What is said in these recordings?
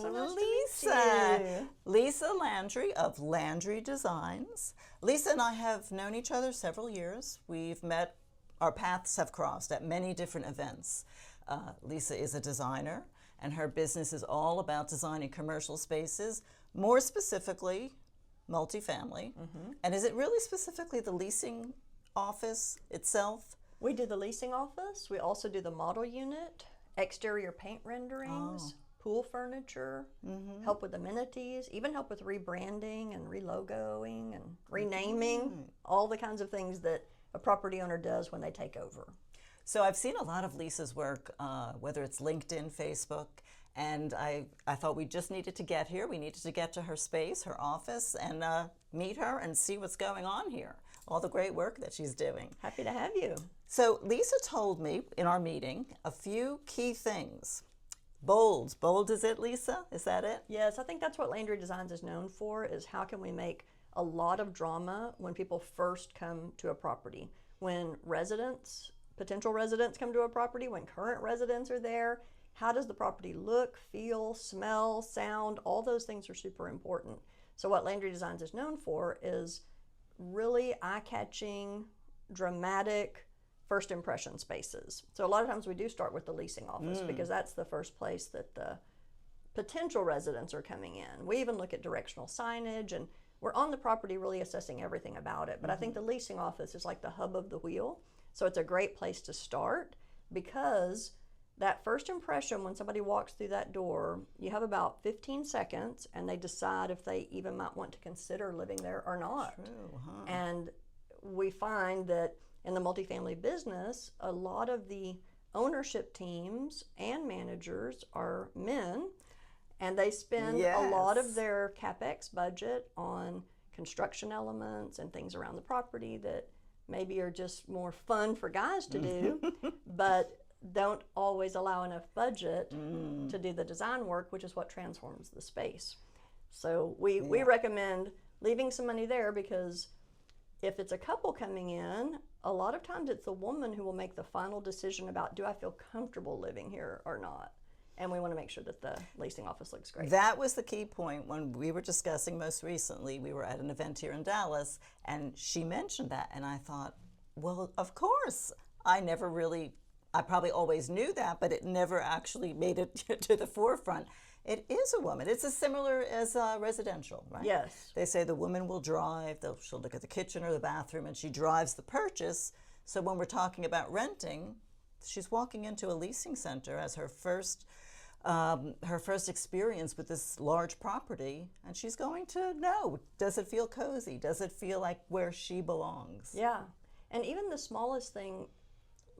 So nice to meet Lisa. you. Lisa Landry of Landry Designs. Lisa and I have known each other several years. We've met, our paths have crossed at many different events. Lisa is a designer, and her business is all about designing commercial spaces, more specifically, multifamily. And is it really specifically the leasing office itself? We do the leasing office. We also do the model unit, exterior paint renderings, pool furniture, help with amenities, even help with rebranding and relogoing and renaming, all the kinds of things that a property owner does when they take over. So I've seen a lot of Lisa's work, whether it's LinkedIn, Facebook, and I thought we just needed to get here. We needed to get to her space, her office, and meet her and see what's going on here, all the great work that she's doing. Happy to have you. So Lisa told me in our meeting a few key things. Bold. Bold is it, Lisa? Is that it? Yes, I think that's what Landry Designs is known for, is how can we make a lot of drama when people first come to a property. When residents, potential residents come to a property, when current residents are there, how does the property look, feel, smell, sound? All those things are super important. So what Landry Designs is known for is really eye-catching, dramatic, first impression spaces. So a lot of times we do start with the leasing office because that's the first place that the potential residents are coming in. We even look at directional signage, and we're on the property really assessing everything about it. But I think the leasing office is like the hub of the wheel. So it's a great place to start because that first impression when somebody walks through that door, you have about 15 seconds and they decide if they even might want to consider living there or not. True, huh? And we find that in the multifamily business, a lot of the ownership teams and managers are men, and they spend a lot of their CapEx budget on construction elements and things around the property that maybe are just more fun for guys to do, but don't always allow enough budget to do the design work, which is what transforms the space. So we recommend leaving some money there because if it's a couple coming in, a lot of times it's the woman who will make the final decision about, do I feel comfortable living here or not? And we want to make sure that the leasing office looks great. That was the key point when we were discussing most recently. We were at an event here in Dallas, and she mentioned that, and I thought, well, of course. I probably always knew that, but it never actually made it to the forefront. It is a woman. It's as similar as residential, right? Yes. They say the woman will drive, she'll look at the kitchen or the bathroom, and she drives the purchase. So when we're talking about renting, she's walking into a leasing center as her first experience with this large property, and she's going to know, does it feel cozy? Does it feel like where she belongs? Yeah. And even the smallest thing,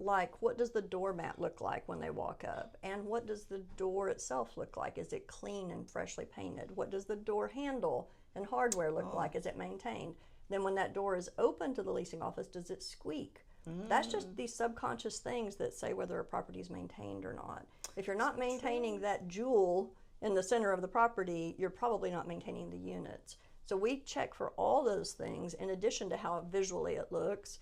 like what does the doormat look like when they walk up? And what does the door itself look like? Is it clean and freshly painted? What does the door handle and hardware look like? Is it maintained? Then when that door is open to the leasing office, does it squeak? That's just these subconscious things that say whether a property is maintained or not. If you're not maintaining that jewel in the center of the property, you're probably not maintaining the units. So we check for all those things in addition to how visually it looks.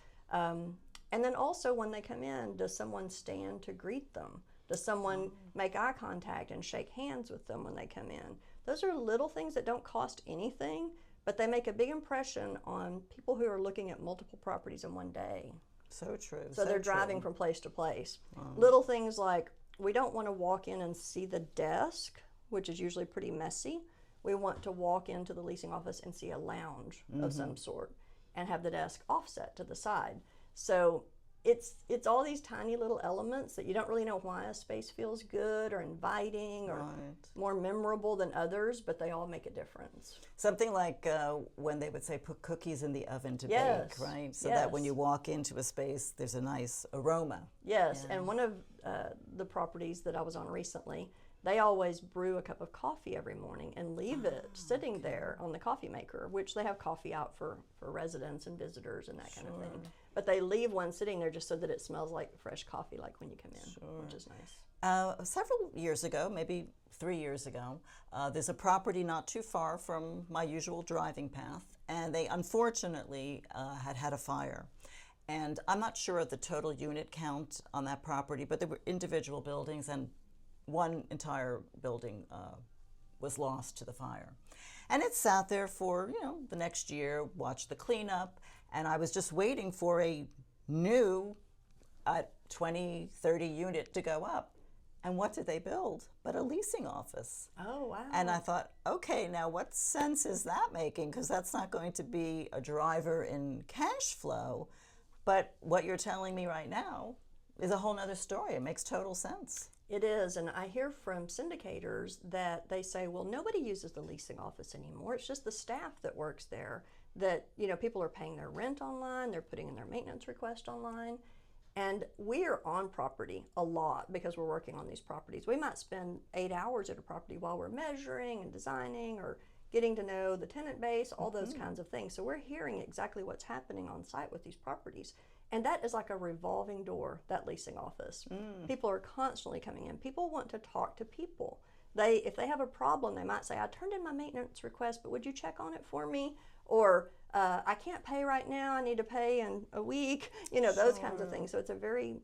And then also when they come in, does someone stand to greet them? Does someone make eye contact and shake hands with them when they come in? Those are little things that don't cost anything, but they make a big impression on people who are looking at multiple properties in one day. So true. So they're driving from place to place. Little things like, we don't want to walk in and see the desk, which is usually pretty messy. We want to walk into the leasing office and see a lounge of some sort and have the desk offset to the side. So it's all these tiny little elements that you don't really know why a space feels good or inviting or more memorable than others, but they all make a difference. Something like when they would say put cookies in the oven to bake, right? So that when you walk into a space, there's a nice aroma. Yes, and one of the properties that I was on recently, they always brew a cup of coffee every morning and leave it sitting there on the coffee maker, which they have coffee out for residents and visitors and that kind of thing. But they leave one sitting there just so that it smells like fresh coffee, like when you come in, which is nice. Several years ago, maybe 3 years ago, there's a property not too far from my usual driving path, and they unfortunately had a fire. And I'm not sure of the total unit count on that property, but there were individual buildings, and one entire building was lost to the fire. And it sat there for, the next year, watched the cleanup, and I was just waiting for a new 20, 30 unit to go up. And what did they build but a leasing office? Oh, wow. And I thought, okay, now what sense is that making? Because that's not going to be a driver in cash flow. But what you're telling me right now is a whole nother story. It makes total sense. It is, and I hear from syndicators that they say, well, nobody uses the leasing office anymore. It's just the staff that works there. That, people are paying their rent online, they're putting in their maintenance request online. And we are on property a lot because we're working on these properties. We might spend 8 hours at a property while we're measuring and designing or getting to know the tenant base, all those kinds of things. So we're hearing exactly what's happening on site with these properties. And that is like a revolving door, that leasing office. People are constantly coming in. People want to talk to people. If they have a problem, they might say, I turned in my maintenance request, but would you check on it for me? Or I can't pay right now, I need to pay in a week, those kinds of things. So it's a very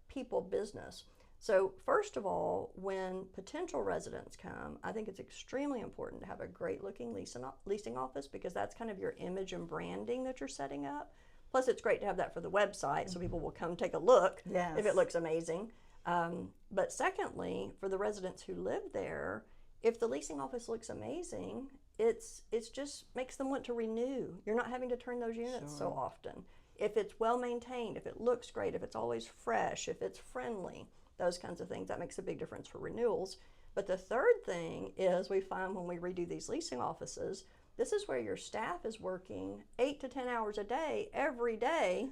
people business. So first of all, when potential residents come, I think it's extremely important to have a great looking leasing office, because that's kind of your image and branding that you're setting up. Plus it's great to have that for the website so people will come take a look if it looks amazing. But secondly, for the residents who live there, if the leasing office looks amazing, it's just makes them want to renew. You're not having to turn those units so often. If it's well maintained, if it looks great, if it's always fresh, if it's friendly, those kinds of things, that makes a big difference for renewals. But the third thing is, we find when we redo these leasing offices, this is where your staff is working 8 to 10 hours a day, every day,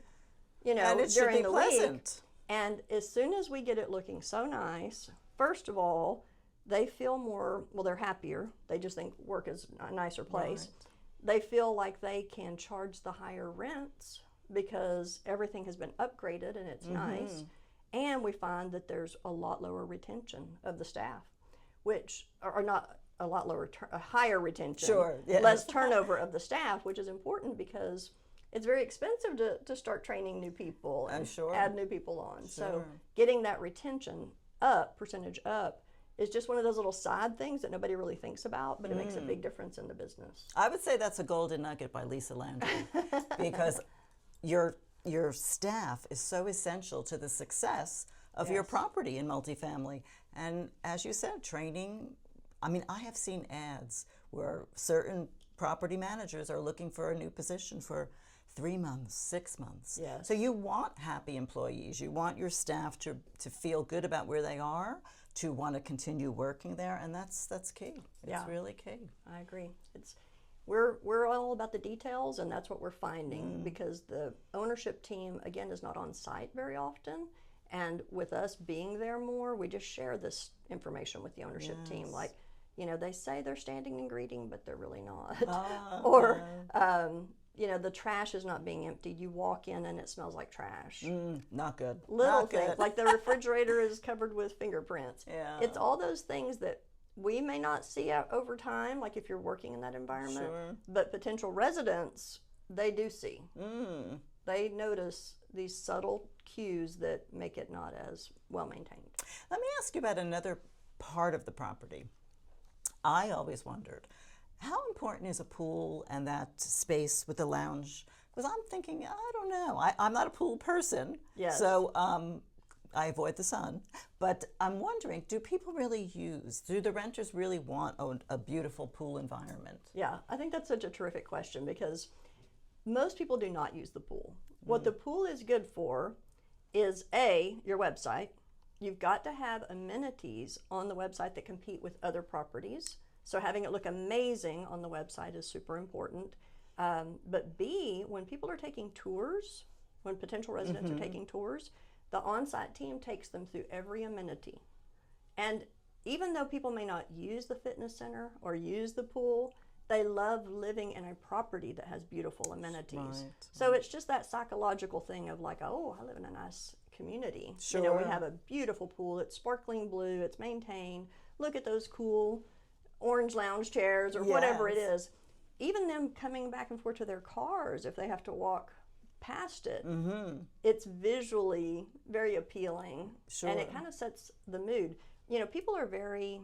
and it during should be the pleasant. week. And as soon as we get it looking so nice, first of all, they feel more, they're happier. They just think work is a nicer place. Right. They feel like they can charge the higher rents because everything has been upgraded and it's nice. And we find that there's a lot lower retention of the staff, which are not a lot lower, a higher retention, less turnover of the staff, which is important because it's very expensive to start training new people and add new people on. So getting that retention up, percentage up, is just one of those little side things that nobody really thinks about, but it makes a big difference in the business. I would say that's a golden nugget by Lisa Landry, because your staff is so essential to the success of your property in multifamily. And as you said, training, I have seen ads where certain property managers are looking for a new position for 3 months, 6 months. Yes. So you want happy employees. You want your staff to feel good about where they are, to want to continue working there, and that's key. It's really key. I agree. We're all about the details, and that's what we're finding, because the ownership team, again, is not on site very often. And with us being there more, we just share this information with the ownership team. Like, they say they're standing and greeting, but they're really not. Or, the trash is not being emptied. You walk in and it smells like trash. Not good. Little things, like the refrigerator is covered with fingerprints. Yeah. It's all those things that we may not see out over time, like if you're working in that environment, but potential residents, they do see. They notice these subtle cues that make it not as well maintained. Let me ask you about another part of the property. I always wondered, how important is a pool and that space with the lounge? Because I'm thinking, I don't know. I'm not a pool person, so I avoid the sun. But I'm wondering, do the renters really want a beautiful pool environment? Yeah, I think that's such a terrific question, because most people do not use the pool. What the pool is good for is your website. You've got to have amenities on the website that compete with other properties. So having it look amazing on the website is super important. But B, when people are taking tours, when potential residents are taking tours, the on-site team takes them through every amenity. And even though people may not use the fitness center or use the pool, they love living in a property that has beautiful amenities. So it's just that psychological thing of like, oh, I live in a nice community. We have a beautiful pool. It's sparkling blue. It's maintained. Look at those cool orange lounge chairs or whatever it is. Even them coming back and forth to their cars, if they have to walk past it, it's visually very appealing. And it kind of sets the mood. you know, people are very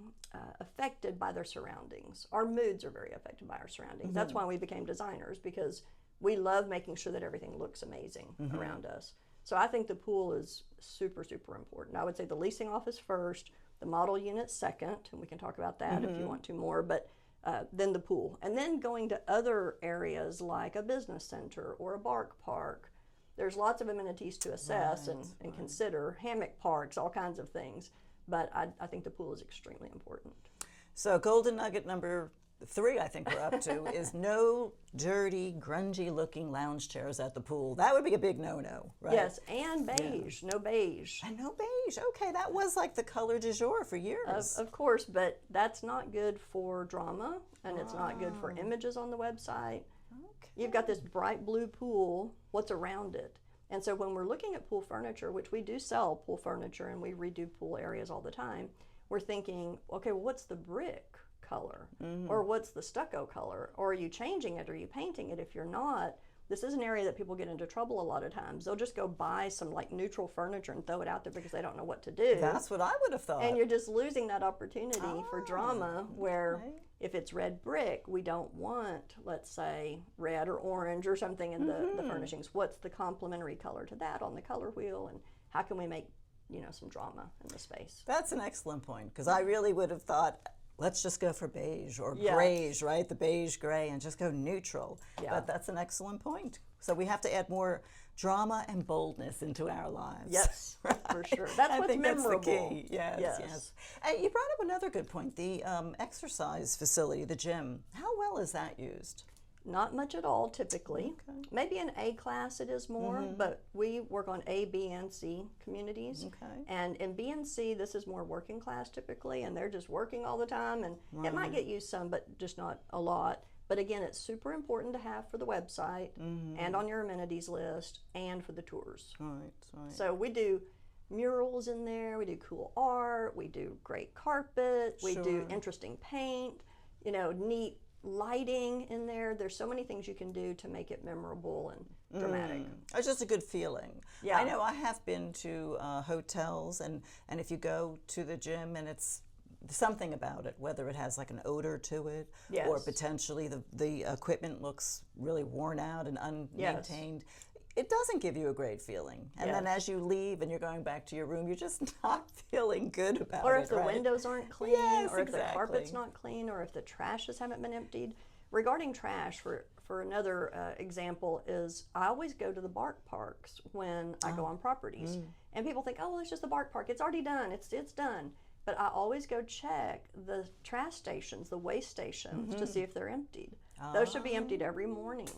affected by their surroundings. Our moods are very affected by our surroundings. That's why we became designers, because we love making sure that everything looks amazing around us. So I think the pool is super, super important. I would say the leasing office first, the model unit second, and we can talk about that if you want to more, but then the pool. And then going to other areas like a business center or a bark park. There's lots of amenities to assess and consider, hammock parks, all kinds of things. But I think the pool is extremely important. So golden nugget number 3, I think we're up to, is no dirty, grungy-looking lounge chairs at the pool. That would be a big no-no, right? Yes, and beige, no beige. And no beige. Okay, that was like the color du jour for years. Of course, but that's not good for drama, and it's not good for images on the website. Okay. You've got this bright blue pool, what's around it? And so when we're looking at pool furniture, which we do sell pool furniture and we redo pool areas all the time, we're thinking, okay, well, what's the brick color? Or what's the stucco color? Or are you changing it? Are you painting it? If you're not, this is an area that people get into trouble a lot of times. They'll just go buy some like neutral furniture and throw it out there because they don't know what to do. That's what I would have thought. And you're just losing that opportunity for drama where if it's red brick, we don't want, let's say, red or orange or something in the furnishings. What's the complementary color to that on the color wheel, and how can we make, you know, some drama in the space? That's an excellent point, because I really would have thought, let's just go for beige or grays, right? The beige gray, and just go neutral. But that's an excellent point. So we have to add more drama and boldness into our lives. Yes, for sure. That's what's memorable. That's the key. Yes. You brought up another good point, the exercise facility, the gym. How well is that used? Not much at all, typically. Maybe in A class it is more, but we work on A, B, and C communities. And in B and C, this is more working class typically, and they're just working all the time, and it might get used some, but just not a lot. But again, it's super important to have for the website and on your amenities list and for the tours. Right. So we do murals in there, we do cool art, we do great carpet, we do interesting paint, you know, neat lighting in there. There's so many things you can do to make it memorable and dramatic. It's just a good feeling. Yeah. I know I have been to hotels, and if you go to the gym and it's something about it, whether it has like an odor to it, or potentially the equipment looks really worn out and unmaintained, it doesn't give you a great feeling. And then as you leave and you're going back to your room, you're just not feeling good about it. Or if the windows aren't clean, or if the carpet's not clean, or if the trashes haven't been emptied. Regarding trash, for another example, is I always go to the bark parks when I go on properties. And people think, oh, well, it's just the bark park. It's already done. It's done. But I always go check the trash stations, the waste stations, to see if they're emptied. Those should be emptied every morning.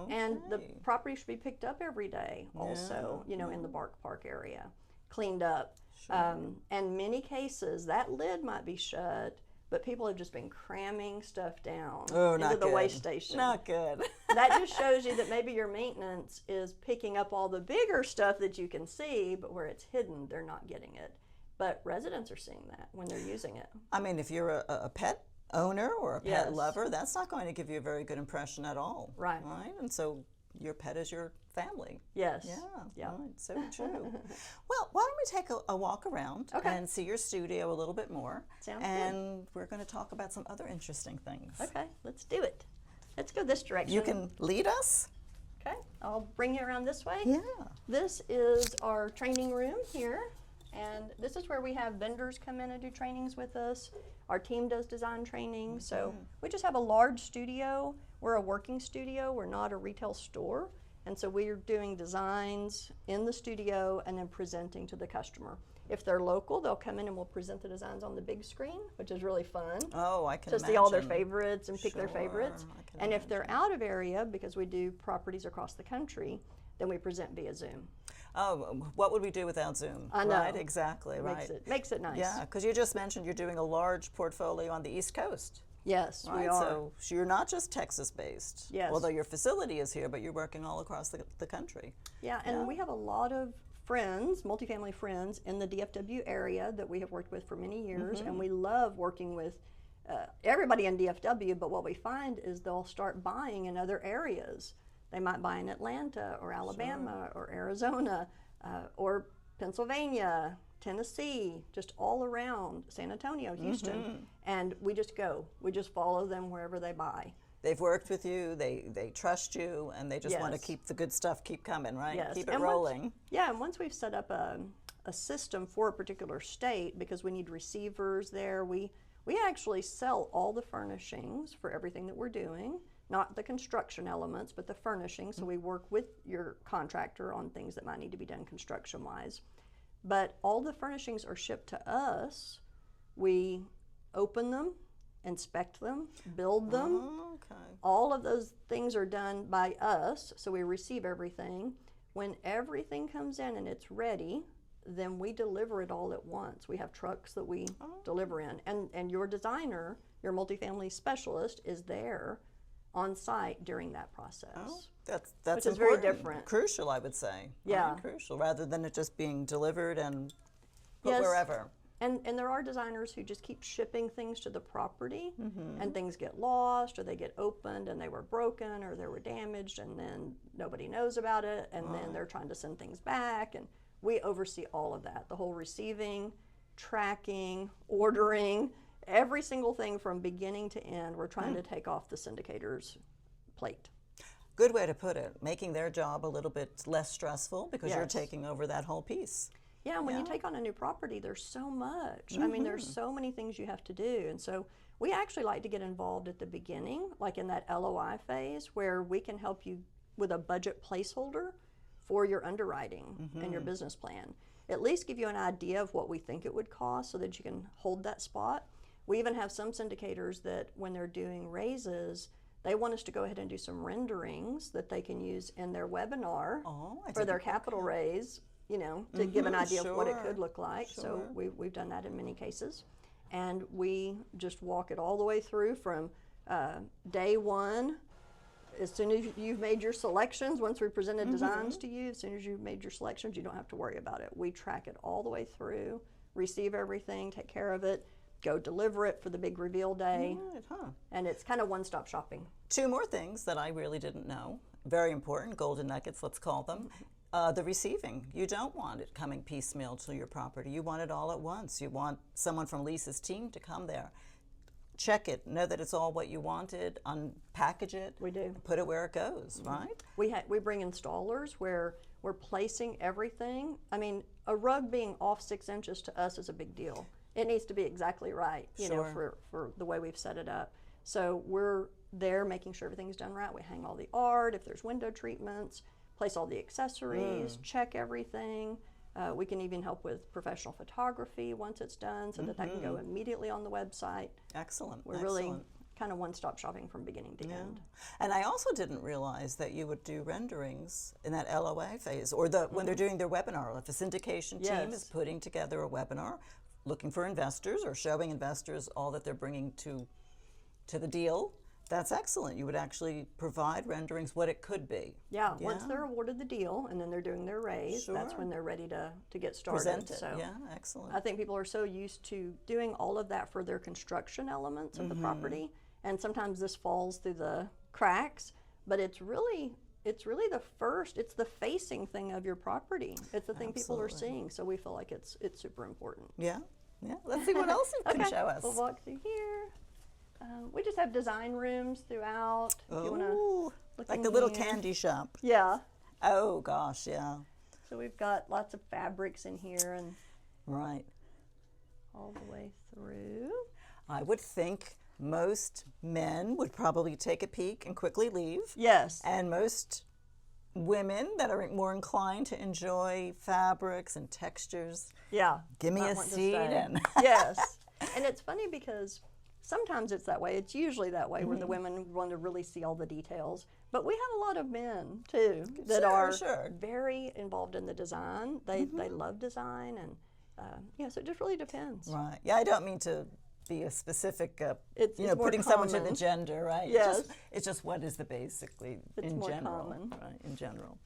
And the property should be picked up every day also, you know, in the bark park area, cleaned up. And many cases, that lid might be shut, but people have just been cramming stuff down into the waste station. Not good. That just shows you that maybe your maintenance is picking up all the bigger stuff that you can see, but where it's hidden, they're not getting it. But residents are seeing that when they're using it. I mean, if you're a pet owner or a pet lover, that's not going to give you a very good impression at all. Right. And so your pet is your family. Yes. Yeah. Right. So true. Well, why don't we take a walk around and see your studio a little bit more. Sounds good. We're going to talk about some other interesting things. Okay, let's do it. Let's go this direction. You can lead us. Okay, I'll bring you around this way. Yeah. This is our training room here. And this is where we have vendors come in and do trainings with us. Our team does design training. So we just have a large studio. We're a working studio. We're not a retail store. And so we're doing designs in the studio and then presenting to the customer. If they're local, they'll come in and we'll present the designs on the big screen, which is really fun. Oh, I can to imagine. see all their favorites and pick their favorites. And if they're out of area, because we do properties across the country, then we present via Zoom. Oh, what would we do without Zoom? I know. Right, exactly, right. Makes it nice. Yeah, because you just mentioned you're doing a large portfolio on the East Coast. Yes, right? We are. So you're not just Texas-based. Yes. Although your facility is here, but you're working all across the country. Yeah, and we have a lot of friends, multifamily friends, in the DFW area that we have worked with for many years, and we love working with everybody in DFW, but what we find is they'll start buying in other areas. They might buy in Atlanta or Alabama or Arizona or Pennsylvania, Tennessee, just all around San Antonio, Houston, and we just go. We just follow them wherever they buy. They've worked with you, they trust you, and they just want to Yes. keep the good stuff keep coming, right? Yes. Keep it And rolling. And once we've set up a system for a particular state, because we need receivers there, we actually sell all the furnishings for everything that we're doing, not the construction elements, but the furnishings. So we work with your contractor on things that might need to be done construction-wise. But all the furnishings are shipped to us. We open them, inspect them, build them. Oh, okay. All of those things are done by us, so we receive everything. When everything comes in and it's ready, then we deliver it all at once. We have trucks that we deliver in. And your designer, your multifamily specialist, is there on site during that process. Oh, that's which is very important. different. Crucial, I would say. Yeah. Right, crucial, rather than it just being delivered and put Yes. wherever. And there are designers who just keep shipping things to the property, and things get lost, or they get opened and they were broken, or they were damaged, and then nobody knows about it, and then they're trying to send things back. And we oversee all of that, the whole receiving, tracking, ordering, every single thing from beginning to end. We're trying to take off the syndicator's plate. Good way to put it. Making their job a little bit less stressful because you're Yes. taking over that whole piece. Yeah, and when you Yeah. take on a new property, there's so much. I mean, there's so many things you have to do. And so we actually like to get involved at the beginning, like in that LOI phase, where we can help you with a budget placeholder for your underwriting and your business plan. At least give you an idea of what we think it would cost so that you can hold that spot. We even have some syndicators that when they're doing raises, they want us to go ahead and do some renderings that they can use in their webinar Oh, I for their didn't- capital raise, you know, to give an idea of what it sure, could look like. So sure. we've done that in many cases. And we just walk it all the way through from day one. As soon as you've made your selections, once we presented designs to you, as soon as you've made your selections, you don't have to worry about it. We track it all the way through, receive everything, take care of it, go deliver it for the big reveal day. Right, huh. And it's kind of one-stop shopping. Two more things that I really didn't know. Very important, golden nuggets, let's call them. The receiving. You don't want it coming piecemeal to your property. You want it all at once. You want someone from Lisa's team to come there, check it, know that it's all what you wanted, unpackage it. We do. Put it where it goes, right? We bring installers where we're placing everything. I mean, a rug being off 6 inches to us is a big deal. It needs to be exactly right, you know, for the way we've set it up. So we're there making sure everything's done right. We hang all the art, if there's window treatments, place all the accessories, check everything. We can even help with professional photography once it's done so that can go immediately on the website. Excellent. We're excellent. really kind of one-stop shopping from beginning to end. And I also didn't realize that you would do renderings in that LOA phase, or when they're doing their webinar. If a syndication team is Yes. putting together a webinar, looking for investors or showing investors all that they're bringing to the deal, that's excellent. You would actually provide renderings what it could be. Yeah, once they're awarded the deal and then they're doing their raise, that's Sure. when they're ready to get started. Present it. So Yeah, excellent. I think people are so used to doing all of that for their construction elements of the property, and sometimes this falls through the cracks, but it's really it's the facing thing of your property. It's the thing people are Absolutely. seeing, so we feel like it's super important. Yeah, yeah. Let's see what else you can show us. We'll walk through here. We just have design rooms throughout. If you want to Oh, look like in the little here. candy shop. Yeah. Oh gosh, yeah. So we've got lots of fabrics in here and Right. all the way through. I would think most men would probably take a peek and quickly leave. Yes. And most women that are more inclined to enjoy fabrics and textures, Yeah. give me might a want to seat stay. and Yes. And it's funny because sometimes it's that way. It's usually that way where the women want to really see all the details. But we have a lot of men too that are very involved in the design. They love design, and so it just really depends. Right. Yeah, I don't mean to be a specific, It's more putting someone to the common. gender, right? Yes. It's just what is the basically It's in more general, common. right? In general.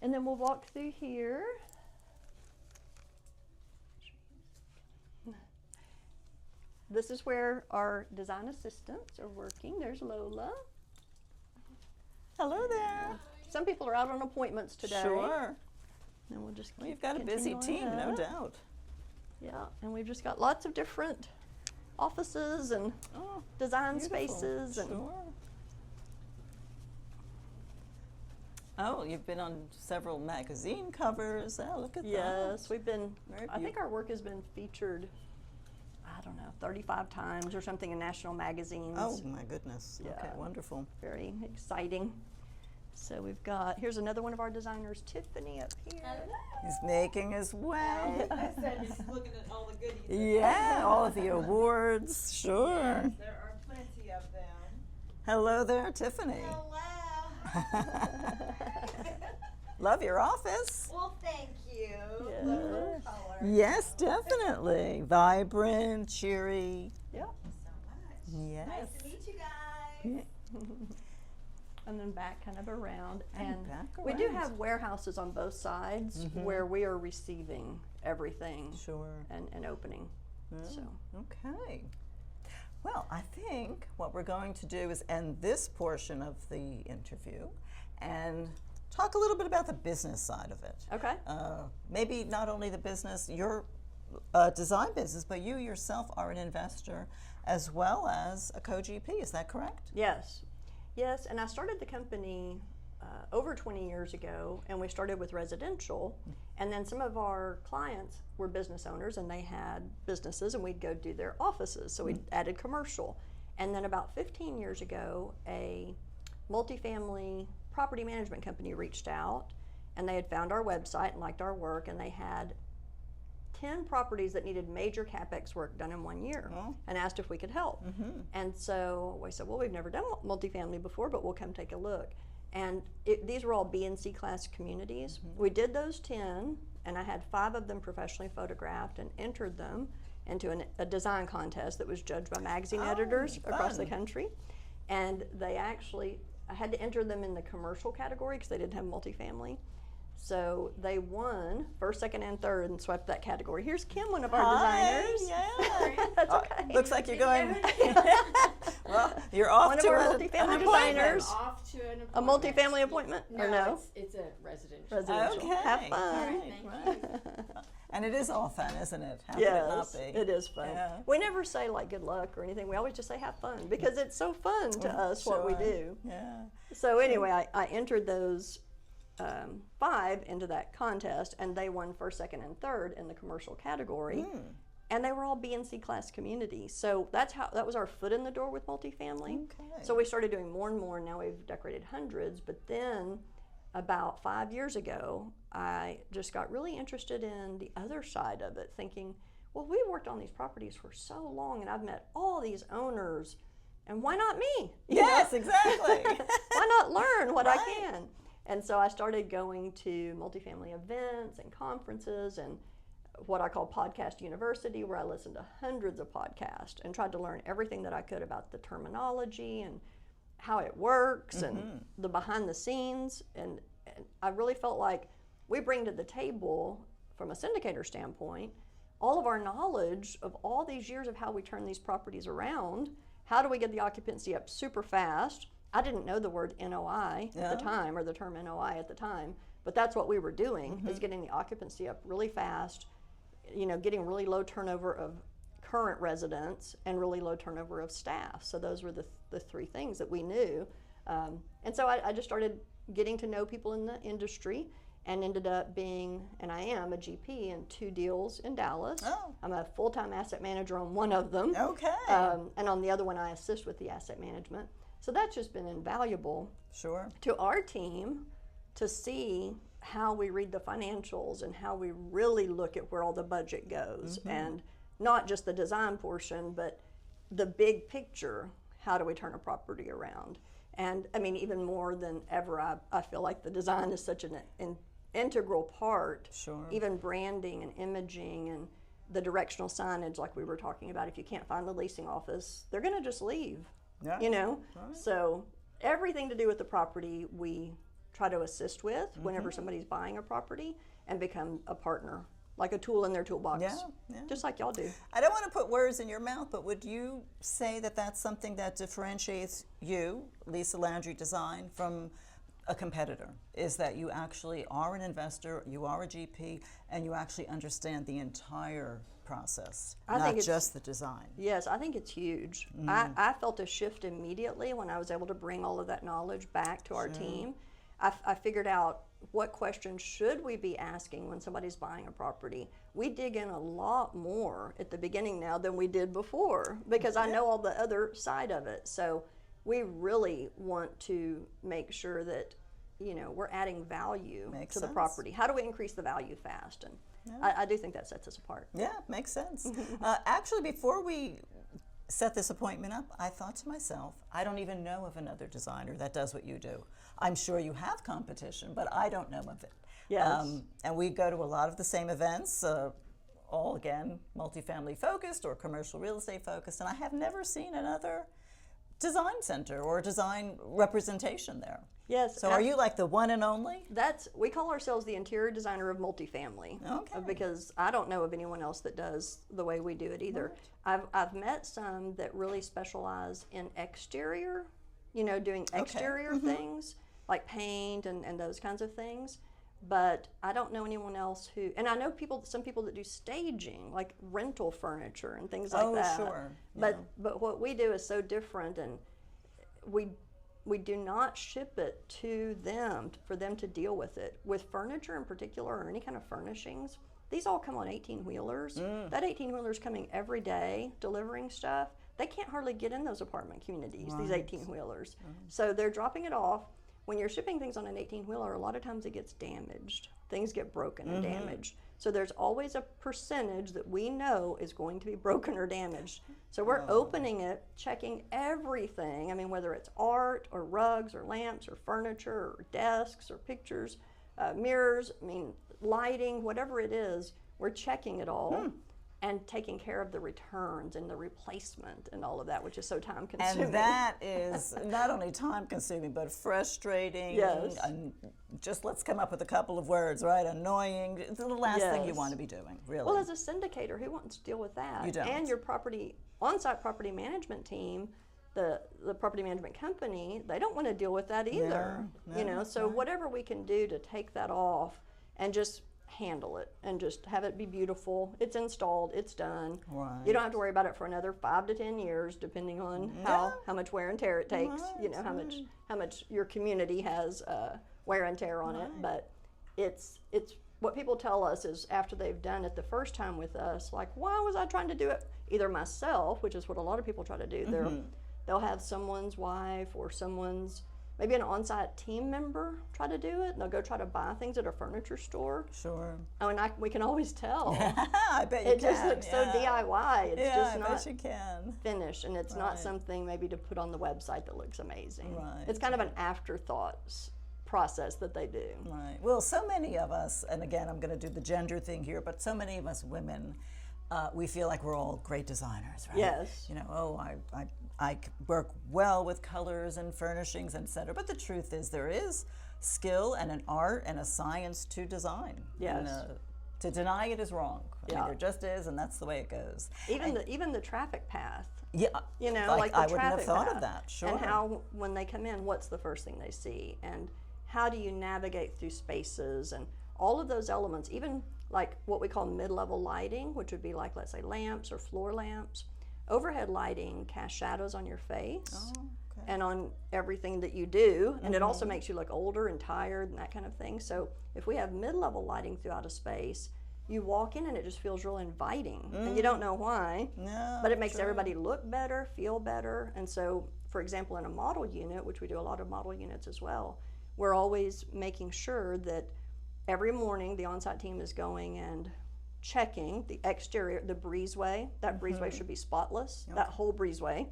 And then we'll walk through here. This is where our design assistants are working. There's Lola. Hello there. Some people are out on appointments today. Sure. And we'll just keep Well, you've got a busy team, continuing no up. doubt. Yeah, and we've just got lots of different offices and design spaces. And Sure. Oh, you've been on several magazine covers. Oh, look at that. yes, we've been, Very I think our work has been featured, I don't know, 35 times or something in national magazines. Oh, my goodness. Yeah. Okay, wonderful. Very exciting. So we've got, here's another one of our designers, Tiffany, up here. He's making his way. I said he's looking at all the goodies. Yeah, all of the awards. Sure. Yes, there are plenty of them. Hello there, Tiffany. Hello. Love your office. Well, thank you. Yeah. Love her color. Yes, definitely. Vibrant, cheery. Yep. Thank you so much. Yes. Nice to meet you guys. And then back kind of around. And And back we do around. have warehouses on both sides where we are receiving everything Sure. and opening. So Okay. Well, I think what we're going to do is end this portion of the interview and talk a little bit about the business side of it. okay. Maybe not only the business, your design business, but you yourself are an investor as well as a co-GP. Is that correct? Yes. Yes, and I started the company over 20 years ago, and we started with residential, and then some of our clients were business owners, and they had businesses, and we'd go do their offices, so we added commercial. And then about 15 years ago, a multifamily property management company reached out, and they had found our website and liked our work, and they had 10 properties that needed major capex work done in 1 year, and asked if we could help. And so we said, well, we've never done multifamily before, but we'll come take a look. And these were all B and C class communities. We did those 10, and I had 5 of them professionally photographed and entered them into a design contest that was judged by magazine editors across the fun. country. And they actually, I had to enter them in the commercial category because they didn't have multifamily. So they won first, second, and third and swept that category. Here's Kim, one of our designers. Yeah. That's okay. Looks like you're going. Well, you're off One of to our an multifamily appointment. designers. Off to an A appointment. multifamily appointment? Or no? It's a residential. Residential. Okay. Have fun. All right, Thank right. And it is all fun, isn't it? How could Yes, it not be? it is fun. Yeah. We never say like good luck or anything. We always just say have fun because it's so fun to us what we Sure. do. Yeah. So anyway, I entered those 5 into that contest, and they won first, second, and third in the commercial category. And they were all B and C class communities. So that was our foot in the door with multifamily. Okay. So we started doing more and more, and now we've decorated hundreds. But then about 5 years ago, I just got really interested in the other side of it, thinking, well, we worked on these properties for so long, and I've met all these owners, and why not me? You Yes, know? exactly. Why not learn what I Right. can? And so I started going to multifamily events and conferences and what I call Podcast University, where I listened to hundreds of podcasts and tried to learn everything that I could about the terminology and how it works and the behind the scenes. And I really felt like we bring to the table, from a syndicator standpoint, all of our knowledge of all these years of how we turn these properties around. How do we get the occupancy up super fast? I didn't know the word NOI at the time, or the term NOI at the time, but that's what we were doing, is getting the occupancy up really fast, getting really low turnover of current residents and really low turnover of staff. So those were the 3 things that we knew. And so I just started getting to know people in the industry, and ended up being, and I am, a GP in 2 deals in Dallas. Oh. I'm a full-time asset manager on one of them. Okay. And on the other one, I assist with the asset management. So that's just been invaluable Sure. to our team to see how we read the financials and how we really look at where all the budget goes, and not just the design portion, but the big picture. How do we turn a property around? And I mean, even more than ever, I feel like the design is such an integral part. Sure. Even branding and imaging and the directional signage, like we were talking about. If you can't find the leasing office, they're going to just leave. Yeah. Right. So everything to do with the property we try to assist with whenever somebody's buying a property, and become a partner, like a tool in their toolbox. Yeah. Just like y'all do. I don't want to put words in your mouth, but would you say that that's something that differentiates you, Lisa Landry Design, from a competitor, is that you actually are an investor, you are a GP, and you actually understand the entire process, not just the design. Yes, I think it's huge. I felt a shift immediately when I was able to bring all of that knowledge back to our team. I figured out what questions should we be asking when somebody's buying a property. We dig in a lot more at the beginning now than we did before because I know all the other side of it. So we really want to make sure that, you know, we're adding value to the property. How do we increase the value fast? And I do think that sets us apart. Yeah, makes sense. Actually, before we set this appointment up, I thought to myself, I don't even know of another designer that does what you do. I'm sure you have competition, but I don't know of it. Yes. And we go to a lot of the same events, all again, multifamily focused or commercial real estate focused, and I have never seen another design center or design representation there. Yes. So are you like the one and only? We call ourselves the interior designer of multifamily. Okay. Because I don't know of anyone else that does the way we do it either. I've met some that really specialize in exterior, you know, doing exterior things like paint and those kinds of things. But I don't know anyone else who, and I know some people that do staging, like rental furniture and things like that. Oh, sure. But what we do is so different, and we do not ship it to them for them to deal with it. With furniture in particular, or any kind of furnishings, these all come on 18-wheelers. That 18-wheeler's coming every day delivering stuff. They can't hardly get in those apartment communities, these 18-wheelers. So they're dropping it off. When you're shipping things on an 18-wheeler, a lot of times it gets damaged. Things get broken and damaged. So there's always a percentage that we know is going to be broken or damaged. So we're opening it, checking everything. I mean, whether it's art or rugs or lamps or furniture or desks or pictures, mirrors, I mean, lighting, whatever it is, we're checking it all. And taking care of the returns and the replacement and all of that, which is so time consuming. And that is not only time consuming, but frustrating. Yes. And just let's come up with a couple of words, right? Annoying. It's the last thing you want to be doing, really. Well, as a syndicator, who wants to deal with that? You don't. And your on-site property management team, the property management company, they don't want to deal with that either. No, you know, so whatever we can do to take that off and just handle it and just have it be beautiful. It's installed, it's done. Right. You don't have to worry about it for another 5 to 10 years, depending on how much wear and tear it takes. Right. You know, how much your community has wear and tear on it. But it's what people tell us is after they've done it the first time with us, like, why was I trying to do it either myself, which is what a lot of people try to do. They'll have someone's wife or maybe an on-site team member try to do it, and they'll go try to buy things at a furniture store. Sure. Oh, and we can always tell. I bet you it can. just looks so DIY. It's just I not bet you can. finished, and it's not something maybe to put on the website that looks amazing. Right. It's kind of an afterthought process that they do. Right. Well, so many of us, and again, I'm going to do the gender thing here, but so many of us women, we feel like we're all great designers, right? Yes. You know, I work well with colors and furnishings, etc. But the truth is there is skill and an art and a science to design. Yes. And, to deny it is wrong. I mean, there just is, and that's the way it goes. Even the traffic path. Yeah. You know, like the I wouldn't have traffic thought path. of that. Sure. And how, when they come in, what's the first thing they see? And how do you navigate through spaces and all of those elements, even like what we call mid-level lighting, which would be like, let's say, lamps or floor lamps. Overhead lighting casts shadows on your face and on everything that you do, and it also makes you look older and tired and that kind of thing. So if we have mid-level lighting throughout a space, you walk in and it just feels real inviting, and you don't know why, but it makes everybody look better, feel better. And so, for example, in a model unit, which we do a lot of model units as well, we're always making sure that every morning the on-site team is going and checking the exterior, the breezeway. That breezeway should be spotless, that whole breezeway.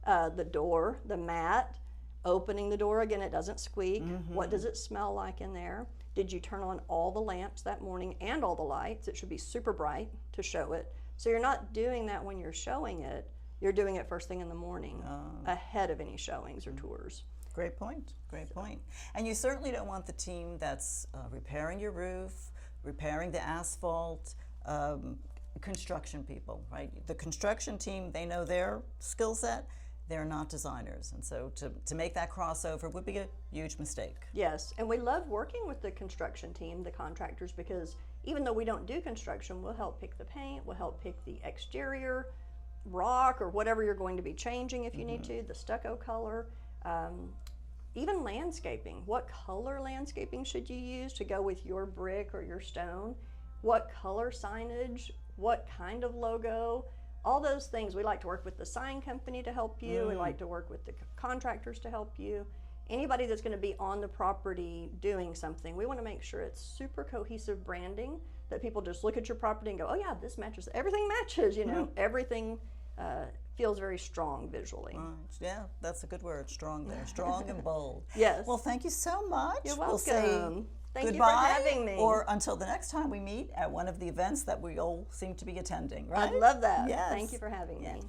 The door, the mat, opening the door, again, it doesn't squeak. What does it smell like in there? Did you turn on all the lamps that morning and all the lights? It should be super bright to show it. So you're not doing that when you're showing it, you're doing it first thing in the morning, ahead of any showings or tours. Great point, great point. And you certainly don't want the team that's repairing your roof, repairing the asphalt, construction people, right? The construction team, they know their skill set, they're not designers. And so to make that crossover would be a huge mistake. Yes, and we love working with the construction team, the contractors, because even though we don't do construction, we'll help pick the paint, we'll help pick the exterior, rock, or whatever you're going to be changing if you need to, the stucco color, even landscaping. What color landscaping should you use to go with your brick or your stone? What color signage? What kind of logo? All those things. We like to work with the sign company to help you. We like to work with the contractors to help you. Anybody that's going to be on the property doing something, we want to make sure it's super cohesive branding, that people just look at your property and go, oh yeah, this matches. Everything matches, you know, everything feels very strong visually. Right. Yeah, that's a good word, strong there. Strong and bold. Yes. Well, thank you so much. You're We'll say welcome. Thank you for goodbye, having me. or until the next time we meet at one of the events that we all seem to be attending, right? I'd love that. Yes. Thank you for having me. Yes.